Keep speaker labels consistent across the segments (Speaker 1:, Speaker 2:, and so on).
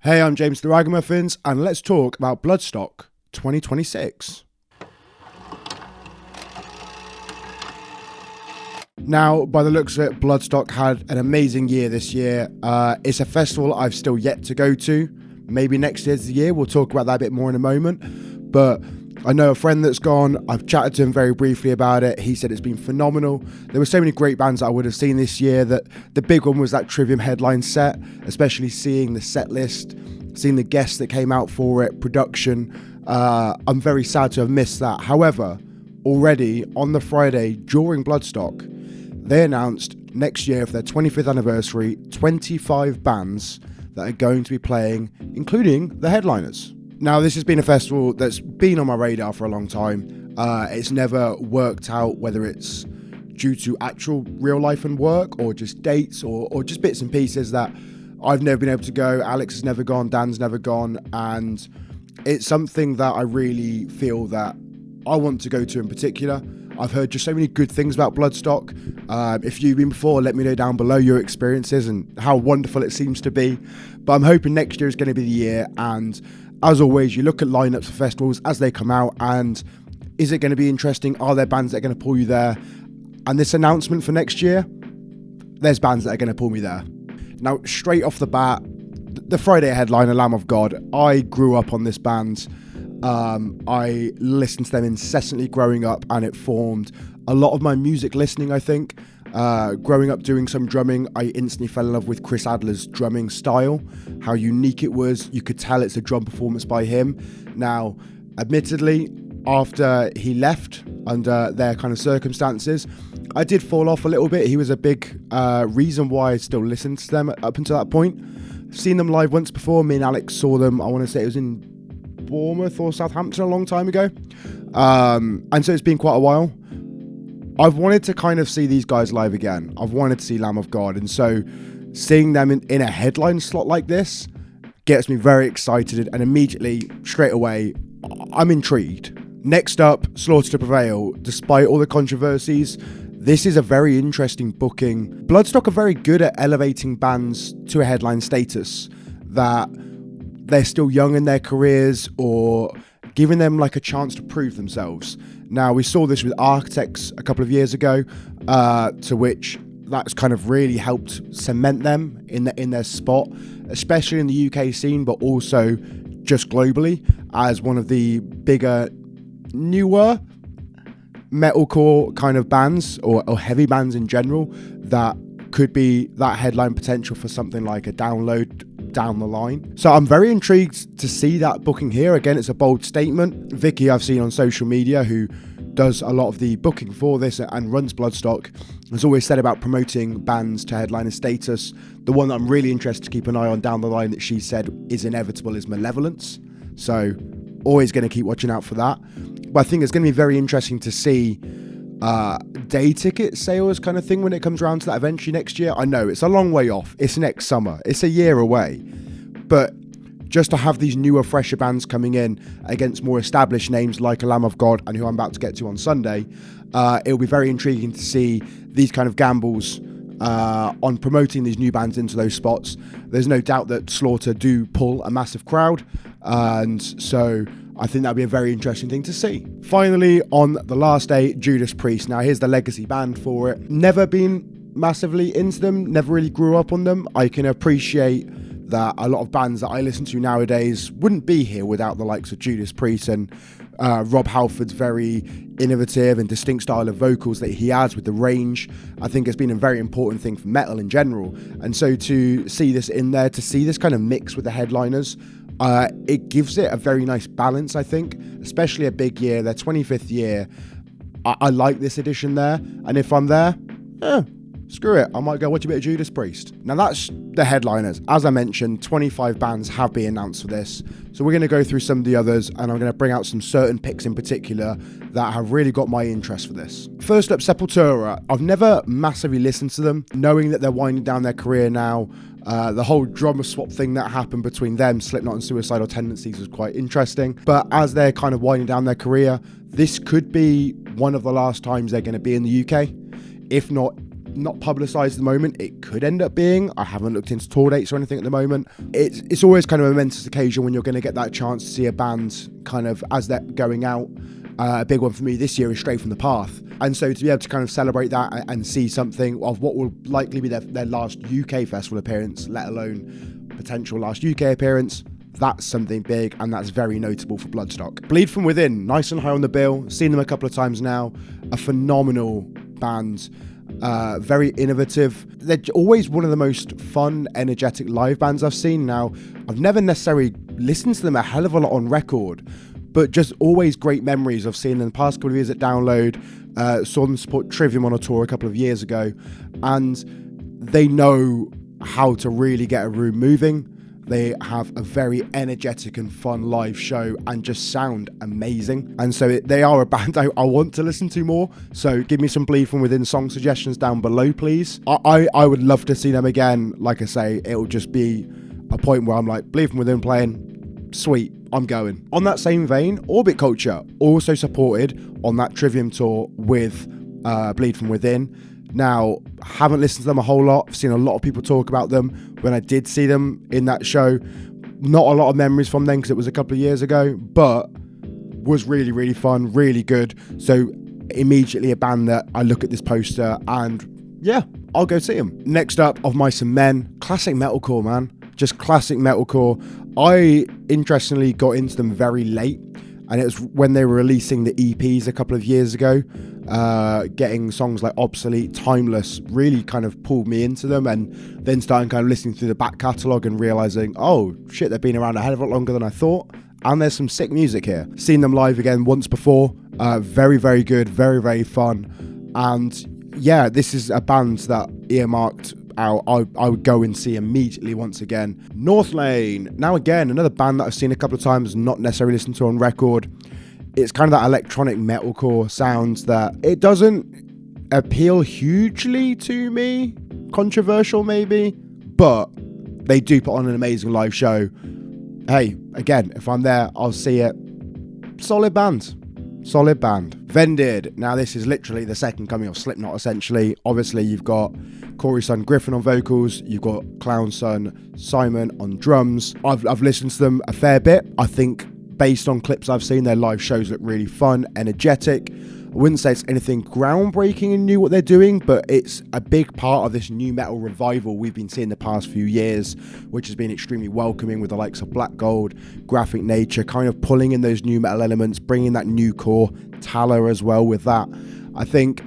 Speaker 1: Hey, I'm James the Ragamuffins, and let's talk about Bloodstock 2026. Now, by the looks of it, Bloodstock had an amazing year this year. It's a festival I've still yet to go to. Maybe next year's the year. We'll talk about that a bit more in a moment. But I know a friend that's gone. I've chatted to him very briefly about it. He said it's been phenomenal. There were so many great bands that I would have seen this year. That the big one was that Trivium headline set, especially seeing the set list, seeing the guests that came out for it, production. I'm very sad to have missed that. However, already on the Friday during Bloodstock, they announced next year for their 25th anniversary, 25 bands that are going to be playing, including the headliners. Now, this has been a festival that's been on my radar for a long time. It's never worked out whether it's due to actual real life and work or just dates or just bits and pieces that I've never been able to go. Alex has never gone, Dan's never gone, and it's something that I really feel that I want to go to in particular. I've heard just so many good things about Bloodstock. If you've been before, let me know down below your experiences and how wonderful it seems to be. But I'm hoping next year is going to be the year. And as always, you look at lineups for festivals as they come out, and is it going to be interesting? Are there bands that are going to pull you there? And this announcement for next year, there's bands that are going to pull me there. Now, straight off the bat, the Friday headliner, Lamb of God, I grew up on this band. I listened to them incessantly growing up, and it formed a lot of my music listening, I think. Growing up doing some drumming, I instantly fell in love with Chris Adler's drumming style, how unique it was. You could tell it's a drum performance by him. Now, admittedly, after he left under their kind of circumstances, I did fall off a little bit. He was a big reason why I still listened to them up until that point. Seen them live once before. Me and Alex saw them, I want to say it was in Bournemouth or Southampton a long time ago. And so it's been quite a while. I've wanted to kind of see these guys live again. I've wanted to see Lamb of God. And so seeing them in a headline slot like this gets me very excited. And immediately, straight away, I'm intrigued. Next up, Slaughter to Prevail. Despite all the controversies, this is a very interesting booking. Bloodstock are very good at elevating bands to a headline status, that they're still young in their careers or giving them like a chance to prove themselves. Now, we saw this with Architects a couple of years ago, to which that's kind of really helped cement them in their spot, especially in the UK scene, but also just globally as one of the bigger, newer metalcore kind of bands or heavy bands in general that could be that headline potential for something like a Download down the line. So I'm very intrigued to see that booking here. Again, it's a bold statement. Vicky, I've seen on social media, who does a lot of the booking for this and runs Bloodstock, has always said about promoting bands to headliner status. The one that I'm really interested to keep an eye on down the line that she said is inevitable is Malevolence. So always going to keep watching out for that. But I think it's going to be very interesting to see day ticket sales kind of thing when it comes around to that eventually next year. I know it's a long way off. It's next summer. It's a year away. But just to have these newer, fresher bands coming in against more established names like a Lamb of God and who I'm about to get to on Sunday, it'll be very intriguing to see these kind of gambles on promoting these new bands into those spots. There's no doubt that Slaughter do pull a massive crowd, and so I think that'd be a very interesting thing to see. Finally, on the last day, Judas Priest. Now, here's the legacy band for it. Never been massively into them, never really grew up on them. I can appreciate that a lot of bands that I listen to nowadays wouldn't be here without the likes of Judas Priest and Rob Halford's very innovative and distinct style of vocals that he adds with the range. I think it's been a very important thing for metal in general. And so to see this in there, to see this kind of mix with the headliners, it gives it a very nice balance, I think, especially a big year, their 25th year. I like this edition there. And if I'm there, screw it, I might go watch a bit of Judas Priest. Now that's the headliners. As I mentioned, 25 bands have been announced for this. So we're going to go through some of the others, and I'm going to bring out some certain picks in particular that have really got my interest for this. First up, Sepultura. I've never massively listened to them, knowing that they're winding down their career now. The whole drummer swap thing that happened between them, Slipknot and Suicidal Tendencies, was quite interesting. But as they're kind of winding down their career, this could be one of the last times they're going to be in the UK, if not not publicised at the moment. It could end up being. I haven't looked into tour dates or anything at the moment. It's always kind of a momentous occasion when you're going to get that chance to see a band kind of as they're going out. A big one for me this year is Straight from the Path. And so to be able to kind of celebrate that and see something of what will likely be their last UK festival appearance, let alone potential last UK appearance, that's something big, and that's very notable for Bloodstock. Bleed From Within, nice and high on the bill. Seen them a couple of times now. A phenomenal band. Very innovative. They're always one of the most fun, energetic live bands I've seen. Now, I've never necessarily listened to them a hell of a lot on record, but just always great memories of seeing them the past couple of years at Download. Saw them support Trivium on a tour a couple of years ago, and they know how to really get a room moving. They have a very energetic and fun live show and just sound amazing. And so they are a band I want to listen to more. So give me some Bleed From Within song suggestions down below, please. I would love to see them again. Like I say, it'll just be a point where I'm like, Bleed From Within playing, sweet, I'm going. On that same vein, Orbit Culture also supported on that Trivium tour with Bleed From Within. Now, haven't listened to them a whole lot. I've seen a lot of people talk about them. When I did see them in that show, not a lot of memories from them because it was a couple of years ago, but was really, really fun, really good. So immediately a band that I look at this poster and yeah, I'll go see them. Next up, Of Mice and Men, classic metalcore, man. Just classic metalcore. I interestingly got into them very late, and it was when they were releasing the EPs a couple of years ago. Getting songs like Obsolete, Timeless really kind of pulled me into them, and then starting kind of listening through the back catalogue and realising, oh shit, they've been around a hell of a lot longer than I thought, and there's some sick music here. Seen them live again once before. Very, very good, very, very fun. And yeah, this is a band that earmarked out I would go and see immediately once again. North Lane, now again, another band that I've seen a couple of times, not necessarily listened to on record. It's kind of that electronic metalcore sounds that it doesn't appeal hugely to me. Controversial maybe, but they do put on an amazing live show. Hey, again, if I'm there, I'll see it. Solid band. Solid band. Vended. Now this is literally the second coming of Slipknot essentially. Obviously you've got Corey's son Griffin on vocals, you've got Clown's son Simon on drums. I've listened to them a fair bit. I think based on clips I've seen, their live shows look really fun, energetic. I wouldn't say it's anything groundbreaking and new what they're doing, but it's a big part of this new metal revival we've been seeing the past few years, which has been extremely welcoming with the likes of Black Gold, Graphic Nature, kind of pulling in those new metal elements, bringing that new core, Tala as well with that. I think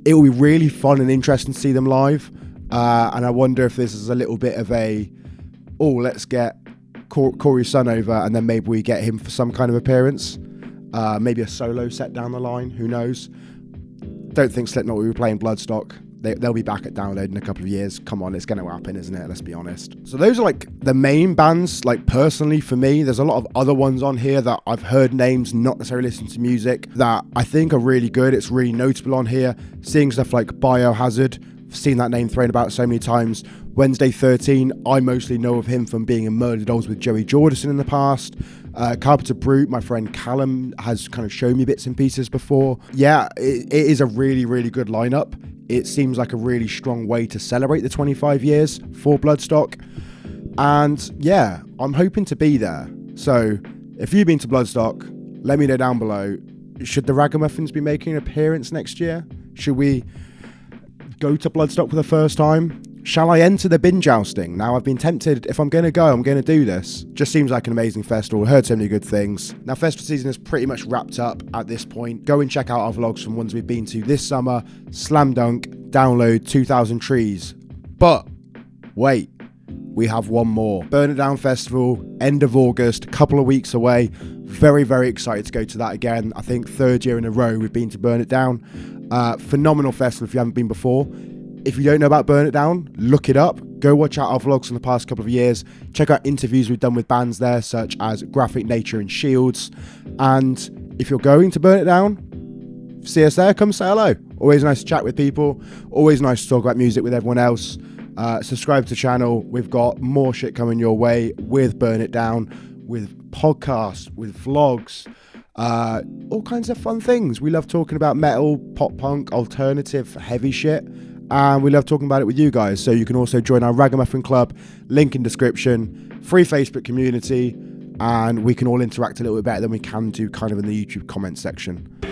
Speaker 1: it will be really fun and interesting to see them live, and I wonder if this is a little bit of a, let's get Corey's son over and then maybe we get him for some kind of appearance. Maybe a solo set down the line, who knows. Don't think Slipknot will be playing Bloodstock. They'll be back at Download in a couple of years. Come on, it's going to happen, isn't it? Let's be honest. So those are like the main bands, like personally for me. There's a lot of other ones on here that I've heard names, not necessarily listened to music, that I think are really good. It's really notable on here. Seeing stuff like Biohazard, I've seen that name thrown about so many times. Wednesday 13, I mostly know of him from being in Murder Dolls with Joey Jordison in the past. Carpenter Brute, my friend Callum has kind of shown me bits and pieces before. Yeah, it is a really, really good lineup. It seems like a really strong way to celebrate the 25 years for Bloodstock. And yeah, I'm hoping to be there. So if you've been to Bloodstock, let me know down below. Should the Ragamuffins be making an appearance next year? Should we go to Bloodstock for the first time? Shall I enter the bin jousting? Now, I've been tempted. If I'm going to go, I'm going to do this. Just seems like an amazing festival. Heard so many good things. Now, festival season is pretty much wrapped up at this point. Go and check out our vlogs from ones we've been to this summer. Slam Dunk, Download, 2000 Trees. But wait, we have one more. Burn It Down Festival, end of August, a couple of weeks away. Very, very excited to go to that again. I think third year in a row we've been to Burn It Down. Phenomenal festival if you haven't been before. If you don't know about Burn It Down, look it up. Go watch out our vlogs from the past couple of years. Check out interviews we've done with bands there, such as Graphic Nature and Shields. And if you're going to Burn It Down, see us there, come say hello. Always nice to chat with people. Always nice to talk about music with everyone else. Subscribe to the channel. We've got more shit coming your way with Burn It Down, with podcasts, with vlogs, all kinds of fun things. We love talking about metal, pop punk, alternative, heavy shit. and we love talking about it with you guys. So you can also join our Ragamuffin Club, link in description, free Facebook community, and we can all interact a little bit better than we can do kind of in the YouTube comment section.